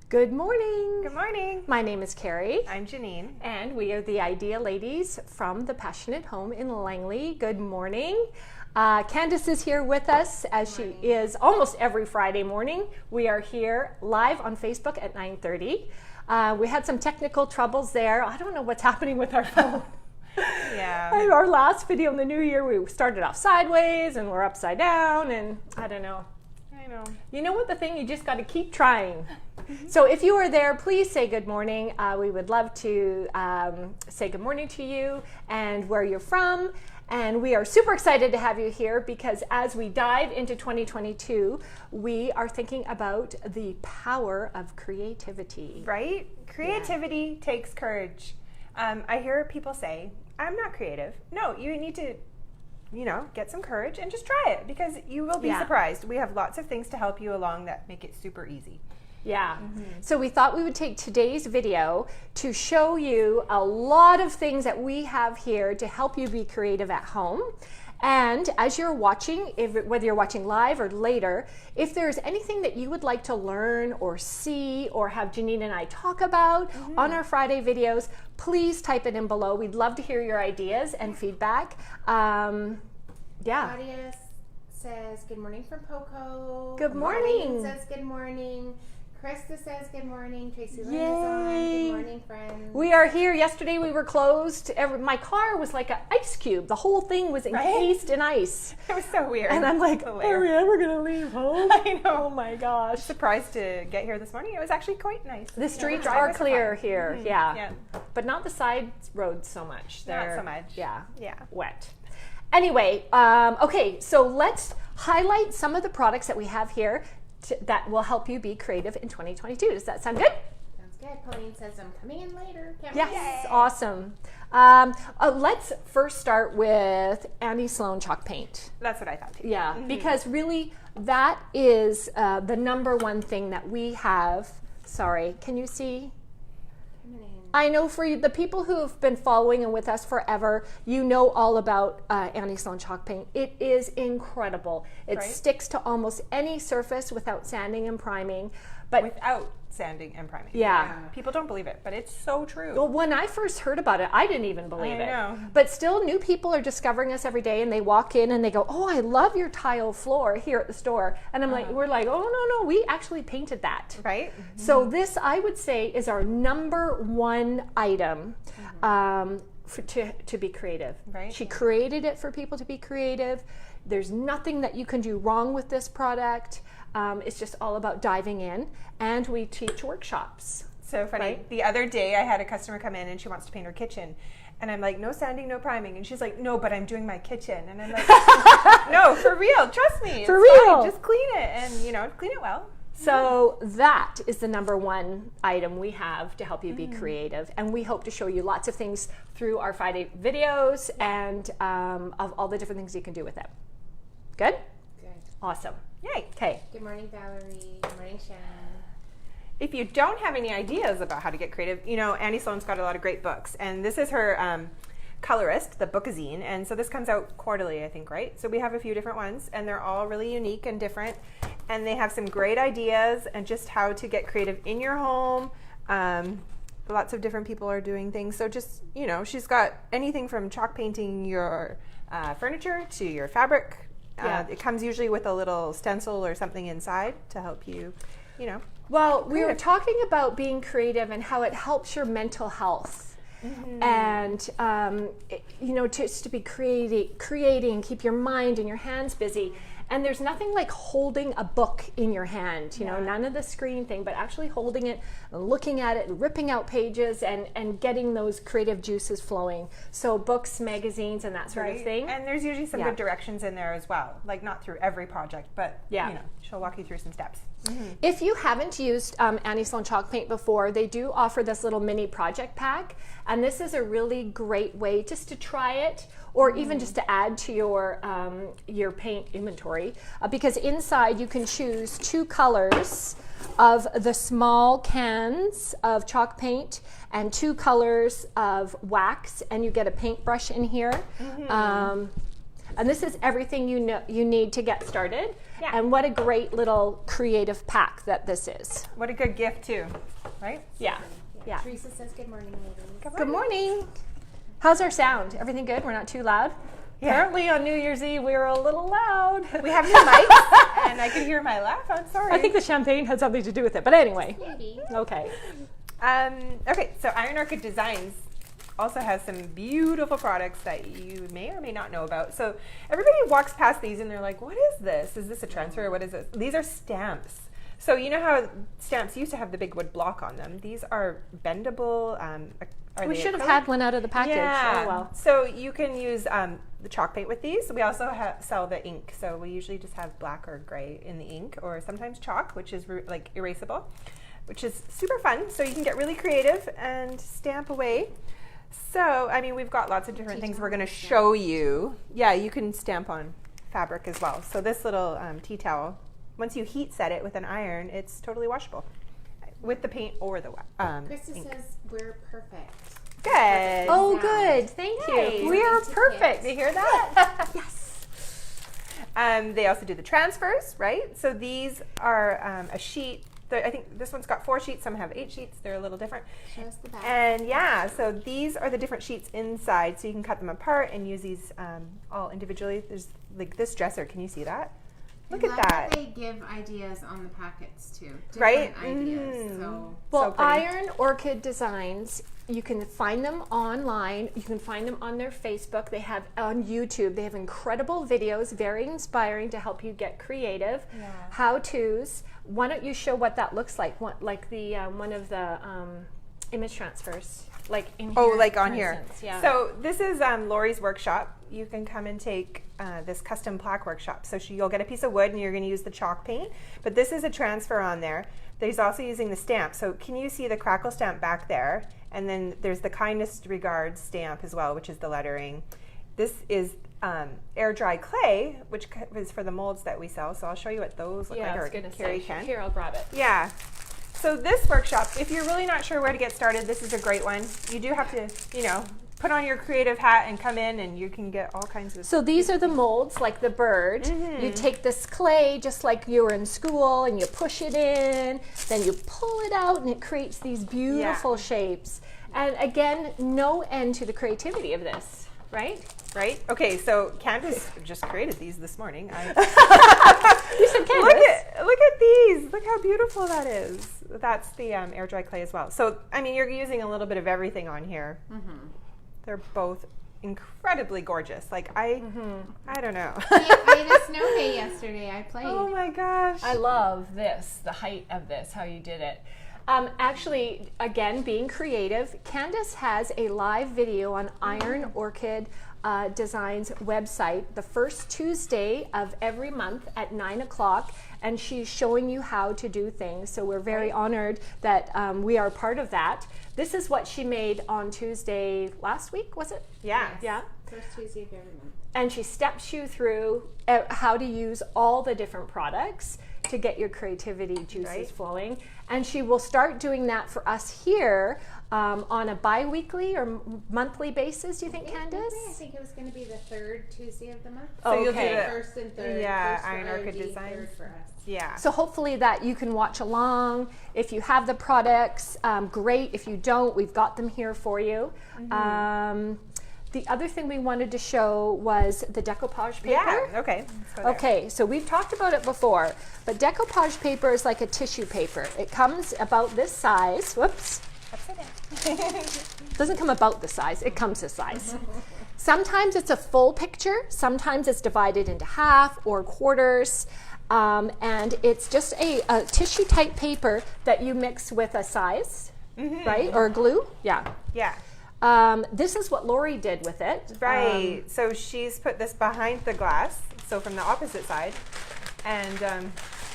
Good morning. Good morning. My name is Carrie. I'm Janine. And we are the Idea Ladies from the Passionate Home in Langley. Good morning. Candace is here with us as she is almost every Friday morning. We are here live on Facebook at 9:30. We had some technical troubles there. I don't know what's happening with our phone. Yeah. Our last video in the new year, we started off sideways and we're upside down, and I don't know. I know. You know what the thing, you just got to keep trying. So if you are there, please say good morning. We would love to say good morning to you and where you're from. And we are super excited to have you here because as we dive into 2022, we are thinking about the power of creativity. Right? Creativity takes courage. I hear people say, I'm not creative. No, you need to, get some courage and just try it because you will be surprised. We have lots of things to help you along that make it super easy. Yeah. So we thought we would take today's video to show you a lot of things that we have here to help you be creative at home. And as you're watching, whether you're watching live or later, if there's anything that you would like to learn or see or have Janine and I talk about on our Friday videos, please type it in below. We'd love to hear your ideas and feedback. Claudia says good morning from Poco. Good morning. Colleen says good morning. Krista says good morning. Tracy Lynn is on. Good morning, friends. We are here. Yesterday we were closed. My car was like an ice cube. The whole thing was encased in ice. It was so weird. And I'm like, are we ever going to leave home? I know. Oh my gosh. Surprised to get here this morning. It was actually quite nice. The streets are clear here. Yeah. But not the side roads so much. Not so much. Yeah. Yeah. Wet. Anyway, okay, so let's highlight some of the products that we have here that will help you be creative in 2022. Does that sound good? Sounds good. Pauline says I'm coming in later. Yes, awesome. Let's first start with Sloan chalk paint. That's what I thought too. Yeah, because really that is the number one thing that we have. Sorry, can you see? I know for you, the people who have been following and with us forever, you know all about Sloan chalk paint. It is incredible. It sticks to almost any surface without sanding and priming. But without sanding and priming. Yeah. People don't believe it, but it's so true. Well, when I first heard about it, I didn't even believe it. I know. But still, new people are discovering us every day, and they walk in and they go, oh, I love your tile floor here at the store. And I'm like, we're like, oh, no, we actually painted that. Right. So this, I would say, is our number one item to be creative. Right. She created it for people to be creative. There's nothing that you can do wrong with this product. It's just all about diving in, and we teach workshops. So funny. Right? The other day I had a customer come in and she wants to paint her kitchen. And I'm like, no sanding, no priming. And she's like, no, but I'm doing my kitchen. And I'm like, no, for real, trust me. It's for real. Fine. Just clean it and, clean it well. So that is the number one item we have to help you be creative. And we hope to show you lots of things through our Friday videos and of all the different things you can do with it. Good? Good. Awesome. Yay. Okay. Good morning, Valerie. Good morning, Shannon. If you don't have any ideas about how to get creative, Sloan's got a lot of great books. And this is her Colorist, the book-a-zine. And so this comes out quarterly, I think, right? So we have a few different ones, and they're all really unique and different. And they have some great ideas and just how to get creative in your home. Lots of different people are doing things. So just, she's got anything from chalk painting your furniture to your fabric. It comes usually with a little stencil or something inside to help you, Well, we were talking about being creative and how it helps your mental health. And, just to be creating, keep your mind and your hands busy. And there's nothing like holding a book in your hand, none of the screen thing, but actually holding it, and looking at it, and ripping out pages and getting those creative juices flowing. So books, magazines, and that sort of thing. And there's usually some good directions in there as well. Like not through every project, but she'll walk you through some steps. If you haven't used Sloan chalk paint before, they do offer this little mini project pack. And this is a really great way just to try it, or even just to add to your paint inventory, because inside you can choose 2 colors of the small cans of chalk paint and 2 colors of wax, and you get a paintbrush in here. And this is everything you need to get started. Yeah. And what a great little creative pack that this is. What a good gift too, right? Yeah. Yeah. Teresa says good morning, ladies. Good morning. How's our sound? Everything good? We're not too loud? Yeah. Apparently on New Year's Eve we were a little loud. We have new mics, and I could hear my laugh. I'm sorry. I think the champagne had something to do with it, but anyway. Maybe. Okay. Okay, so Iron Orchid Designs also has some beautiful products that you may or may not know about. So everybody walks past these and they're like, what is this? Is this a transfer? What is this? These are stamps. So you know how stamps used to have the big wood block on them? These are bendable. We should have had one out of the package. Yeah. Oh, well. So you can use the chalk paint with these. We also sell the ink. So we usually just have black or gray in the ink, or sometimes chalk, which is like erasable, which is super fun. So you can get really creative and stamp away. So, I mean, we've got lots of different things we're going to show you. Yeah, you can stamp on fabric as well. So this little tea towel, once you heat set it with an iron, it's totally washable with the paint or the Krista ink. says we're perfect. Good. Oh, good. Thank Yay. you. We are Thank you. perfect. You hear that? Yes. They also do the transfers, right? So these are a sheet. I think this one's got 4 sheets. Some have 8 sheets. They're a little different. Show us the back. And yeah, so these are the different sheets inside. So you can cut them apart and use these all individually. There's like this dresser. Can you see that? Look I at love that. They give ideas on the packets too. Right? Different ideas. Mm. So Well, pretty. Iron Orchid Designs, you can find them online. You can find them on their Facebook. They have on YouTube. They have incredible videos, very inspiring to help you get creative. Yeah. How-tos. Why don't you show what that looks like? Like the one of the image transfers, like in here. Oh, like on for here. instance. Yeah. So this is Lori's workshop. You can come and take this custom plaque workshop. So you'll get a piece of wood and you're going to use the chalk paint. But this is a transfer on there. There's also using the stamp. So can you see the crackle stamp back there? And then there's the kindest regards stamp as well, which is the lettering. This is air dry clay, which is for the molds that we sell. So I'll show you what those look yeah, like. I was Or going to Carrie say. can. Here, I'll grab it. Yeah. So this workshop, if you're really not sure where to get started, this is a great one. You do have to, you know, put on your creative hat and come in and you can get all kinds of... So these are the molds, like the bird. Mm-hmm. You take this clay just like you were in school and you push it in, then you pull it out and it creates these beautiful shapes. And again, no end to the creativity of this, right? Right? Okay, so Candace just created these this morning. You said Candace. Look at these. Look how beautiful that is. That's the air dry clay as well. So, I mean, you're using a little bit of everything on here. mm-hmm. They're both incredibly gorgeous. Like, I don't know. I had a snow day yesterday. I played. Oh my gosh. I love this, the height of this, how you did it. Actually, again, being creative, Candace has a live video on Iron Orchid Designs website the first Tuesday of every month at 9 o'clock, and she's showing you how to do things. So we're very honored that we are part of that. This is what she made on Tuesday last week, was it? Yeah. Yeah. First Tuesday of every month. And she steps you through how to use all the different products to get your creativity juices flowing. And she will start doing that for us here on a bi-weekly or monthly basis, do you think, Candace? I think it was going to be the third Tuesday of the month. So you'll do Okay. the First and third. Yeah, First for Iron Orchid OD, Designs. third for us. Yeah. So hopefully that you can watch along. If you have the products, great. If you don't, we've got them here for you. The other thing we wanted to show was the decoupage paper. Yeah. Okay. Let's go there. Okay, so we've talked about it before, but decoupage paper is like a tissue paper. It comes about this size. Whoops. Doesn't come about the size, it comes this size. Sometimes it's a full picture, sometimes it's divided into half or quarters, and it's just a tissue type paper that you mix with a size, right? Or glue, yeah. Yeah. This is what Lori did with it. Right. So she's put this behind the glass, so from the opposite side, and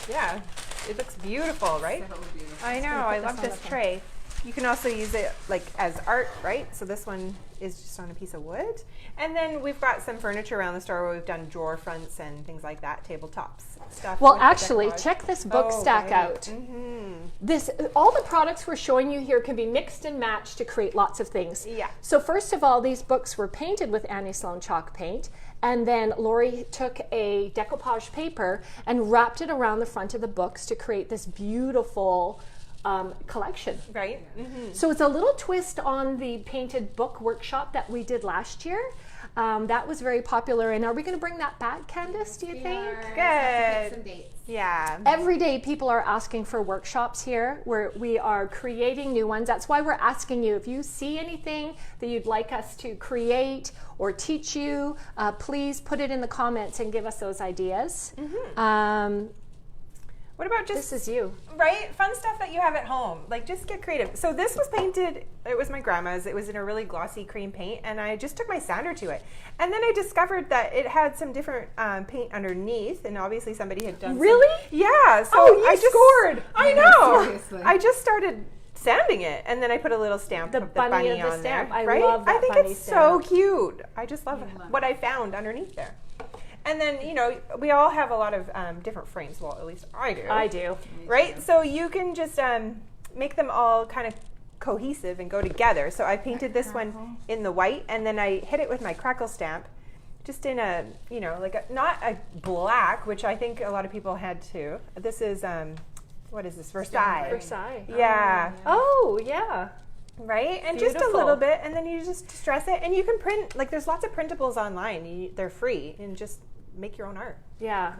yeah, it looks beautiful, right? So beautiful. I know. I love this tray. You can also use it like as art, right? So this one is just on a piece of wood. And then we've got some furniture around the store where we've done drawer fronts and things like that, tabletops, stuff. Well, with the actually, decoupage. check this book stack right. out. Mm-hmm. This, all the products we're showing you here can be mixed and matched to create lots of things. Yeah. So first of all, these books were painted with Sloan chalk paint, And then Lori took a decoupage paper and wrapped it around the front of the books to create this beautiful collection. Right? Mm-hmm. So it's a little twist on the painted book workshop that we did last year. That was very popular. And are we going to bring that back, Candace, do you think? Good. Some dates. Yeah. Every day people are asking for workshops here where we are creating new ones. That's why we're asking you, if you see anything that you'd like us to create or teach you, please put it in the comments and give us those ideas. Mm-hmm. What about just... This is you. Right? Fun stuff that you have at home. Like, just get creative. So this was painted, it was my grandma's. It was in a really glossy cream paint, and I just took my sander to it. And then I discovered that it had some different paint underneath, and obviously somebody had done Really? Yeah. So Oh, you I just scored! I Yeah, know! seriously. I just started sanding it, and then I put a little stamp of the bunny of the on stamp. there. I right? love that I think bunny it's stamp. so cute. I just love what I found underneath there. And then, you know, we all have a lot of different frames. Well, at least I do. I do. Right? So you can just make them all kind of cohesive and go together. So I painted this one in the white, and then I hit it with my crackle stamp, just in a, you know, like not a black, which I think a lot of people had too. This is, what is this? Versailles. Versailles. Yeah. Oh, yeah. Right? And just a Beautiful. little bit, and then you just distress it. And you can print, like there's lots of printables online. They're free, and just make your own art. Yeah.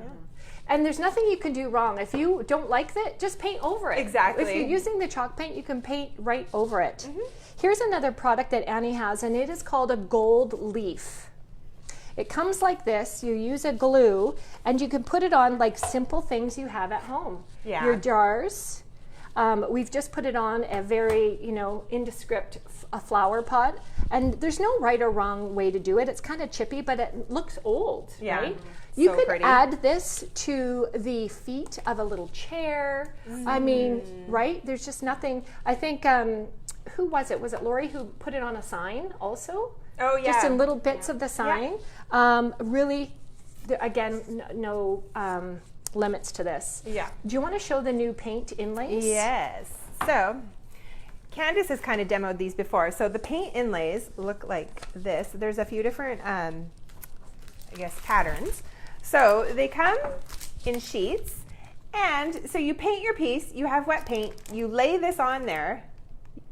And there's nothing you can do wrong. If you don't like it, just paint over it. Exactly. If you're using the chalk paint, you can paint right over it. Mm-hmm. Here's another product that Annie has, and it is called a gold leaf. It comes like this. You use a glue, and you can put it on like simple things you have at home. Yeah. Your jars. We've just put it on a very, you know, indescript a flower pot. And there's no right or wrong way to do it. It's kind of chippy, but it looks old, Yeah. right? So You could pretty. add this to the feet of a little chair. I mean, right? There's just nothing. I think, who was it? Was it Lori who put it on a sign also? Oh, yeah. Just in little bits of the sign. Really, again, no limits to this. Yeah. Do you want to show the new paint inlays? Yes. So Candace has kind of demoed these before. So the paint inlays look like this. There's a few different, I guess, patterns. So they come in sheets. And so you paint your piece, you have wet paint, you lay this on there,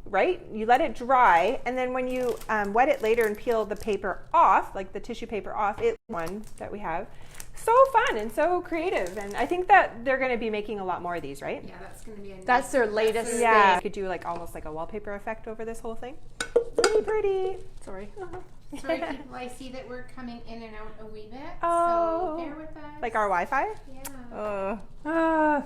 right? You let it dry, and then when you wet it later and peel the paper off, like the tissue paper off, one that we have, so fun and so creative. And I think that they're going to be making a lot more of these, right? Yeah, that's going to be a That's their latest Yeah. You thing. could do like almost like a wallpaper effect over this whole thing. Really pretty. Sorry. Sorry, people, I see that we're coming in and out a wee bit, Oh. so bear with us. Like our Wi-Fi? Yeah.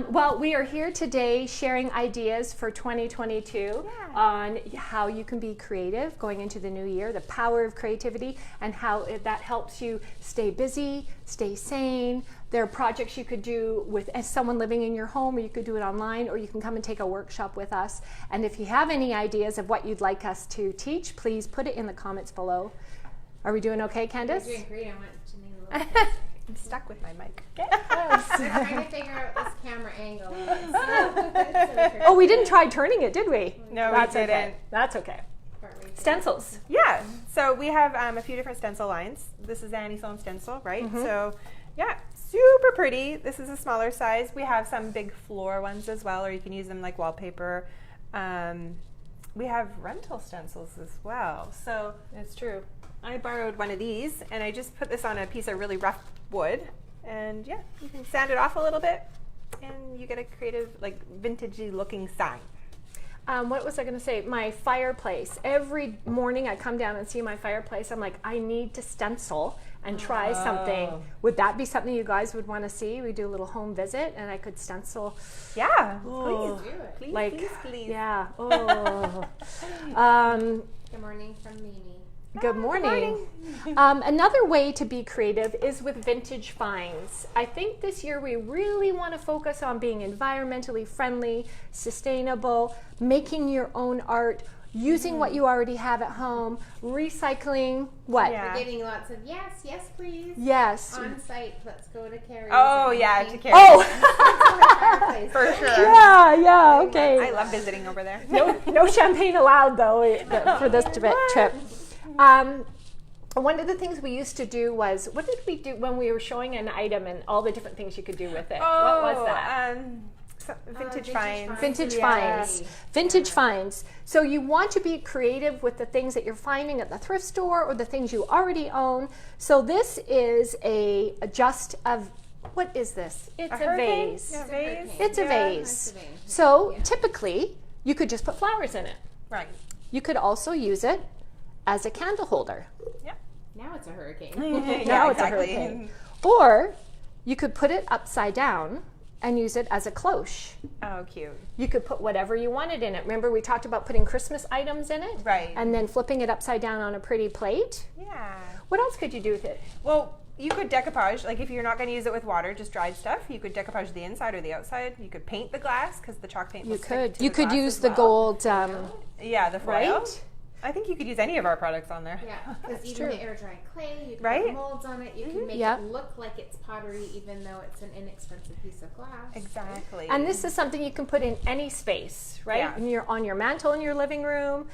Well, we are here today sharing ideas for 2022 on how you can be creative going into the new year, the power of creativity, and how that helps you stay busy, stay sane. There are projects you could do with as someone living in your home, or you could do it online, or you can come and take a workshop with us. And if you have any ideas of what you'd like us to teach, please put it in the comments below. Are we doing okay, Candace? We're doing great. I want to need a little bit. I'm stuck with my mic. We're trying to figure out this camera angle. It's so Oh, we didn't try turning it, did we? No, That's we okay. didn't. That's okay. tricky. Stencils. Yeah. So we have a few different stencil lines. This is Annie Sloan stencil, right? So yeah, super pretty. This is a smaller size. We have some big floor ones as well, or you can use them like wallpaper. We have rental stencils as well. So That's true. I borrowed one of these and I just put this on a piece of really rough wood, and yeah, you can sand it off a little bit and you get a creative, like vintagey looking sign. What was I going to say? My fireplace. Every morning I come down and see my fireplace. I'm like, I need to stencil and try something. Would that be something you guys would want to see? We do a little home visit and I could stencil. Yeah, Oh. please Do it. Please, Like, please, please. yeah. Oh. Good morning from Mimi. Good morning. Another way to be creative is with vintage finds. I think this year we really want to focus on being environmentally friendly, sustainable, making your own art, using what you already have at home, recycling. What? Yeah. We're getting lots of yes, yes, please. Yes. On site, let's go to Carrie's. Oh and yeah, paint to Carrie. Oh, fireplace. For sure. yeah, okay. I love visiting over there. No champagne allowed though for this trip. one of the things we used to do was, what did we do when we were showing an item and all the different things you could do with it? Oh, what was that? Vintage finds. Vintage Yeah. finds. Vintage finds. So you want to be creative with the things that you're finding at the thrift store or the things you already own. So this is what is this? It's a hurricane? vase. Yeah, vase. It's a Yeah. vase. It's a vase. So typically you could just put flowers in it. Right. You could also use it as a candle holder. Yeah. Now it's a hurricane. Now exactly. it's a hurricane. Or you could put it upside down and use it as a cloche. Oh, cute. You could put whatever you wanted in it. Remember we talked about putting Christmas items in it? Right. And then flipping it upside down on a pretty plate. Yeah. What else could you do with it? Well, you could decoupage. Like if you're not going to use it with water, just dried stuff, you could decoupage the inside or the outside. You could paint the glass because the chalk paint will stick to You the could glass use as the well. gold, Yeah, the foil. right? I think you could use any of our products on there. Yeah, because even true. the air dried clay, you can Right? put molds on it. You can make Yep. it look like it's pottery, even though it's an inexpensive piece of glass. Exactly. And this is something you can put in any space, right? Yeah. And you're on your mantle in your living room.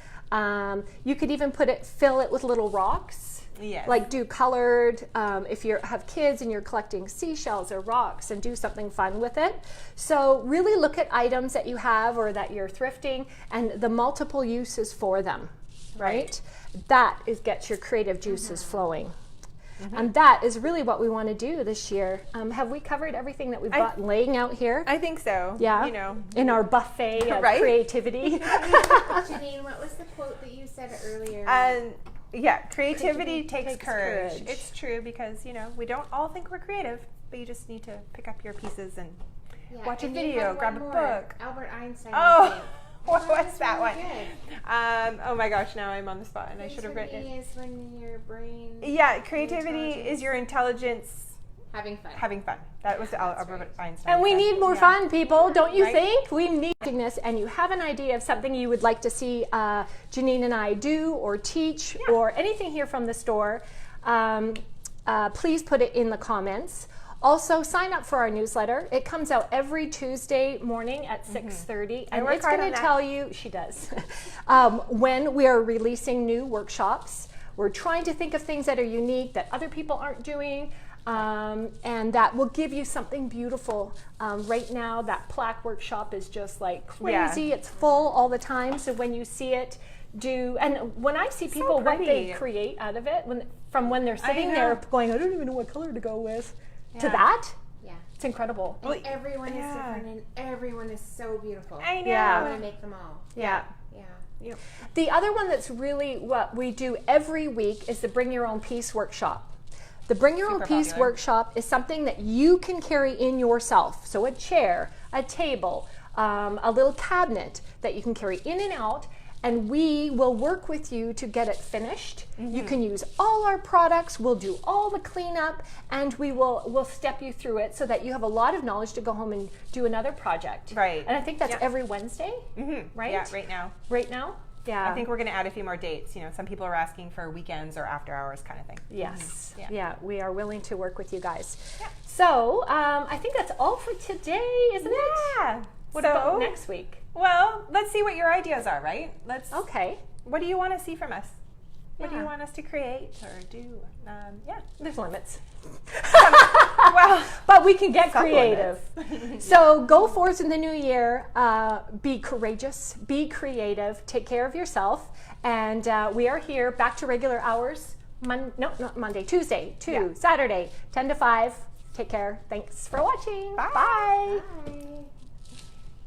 You could even fill it with little rocks. Yes. Like do colored, if you have kids and you're collecting seashells or rocks, and do something fun with it. So really look at items that you have or that you're thrifting and the multiple uses for them, right? That gets your creative juices flowing. And that is really what we want to do this year. Have we covered everything that we've got laying out here? I think so. Yeah, You know. in our buffet of Right? creativity. Janine, what was the quote that you said earlier? Yeah, creativity takes takes courage. courage. It's true because, you know, we don't all think we're creative, but you just need to pick up your pieces and Yeah, watch a and you video, had grab one a more. book. Albert Einstein. Oh, quote. what's That's that really one? good. Oh my gosh, now I'm on the spot and I should have written it. Creativity is when your brain Yeah, creativity intelligence. is your intelligence having fun. having fun. That was Albert Einstein. And we said. need more Yeah. fun, people, don't you Right? think? We need this, and you have an idea of something you would like to see Janine and I do or teach or anything here from the store, please put it in the comments. Also, sign up for our newsletter. It comes out every Tuesday morning at 6:30, and work it's hard going on to that. tell you, she does, when we are releasing new workshops. We're trying to think of things that are unique that other people aren't doing. And that will give you something beautiful. Right now, that plaque workshop is just like crazy. Yeah. It's full all the time. So when you see it, and when I see people, what they pretty. create out of it, from when they're sitting know. there going, I don't even know what color to go with, to Yeah. that, Yeah. it's incredible. And everyone is yeah. different and everyone is so beautiful. I know. Yeah. I want to make them all. Yeah. Yeah. The other one that's really what we do every week is the Bring Your Own Piece workshop. The Bring Your Own Super Piece popular. workshop is something that you can carry in yourself. So a chair, a table, a little cabinet that you can carry in and out, and we will work with you to get it finished. You can use all our products, we'll do all the cleanup, and we'll step you through it so that you have a lot of knowledge to go home and do another project. Right. And I think that's Yeah. every Wednesday, right? Yeah, right now. Right now? Yeah. I think we're going to add a few more dates. You know, some people are asking for weekends or after hours kind of thing. Yes. Yeah. Yeah, we are willing to work with you guys. Yeah. So I think that's all for today, isn't it? Yeah. What So- about next week? Well, let's see what your ideas are, right? Okay. What do you want to see from us? What do Yeah. you want us to create or do? Yeah. There's limits. Well, But we can get Some creative. So go forth in the new year. Be courageous. Be creative. Take care of yourself. And we are here back to regular hours. Not Monday. Tuesday, Yeah. Saturday, 10 to 5. Take care. Thanks for watching. Bye. Bye. Bye.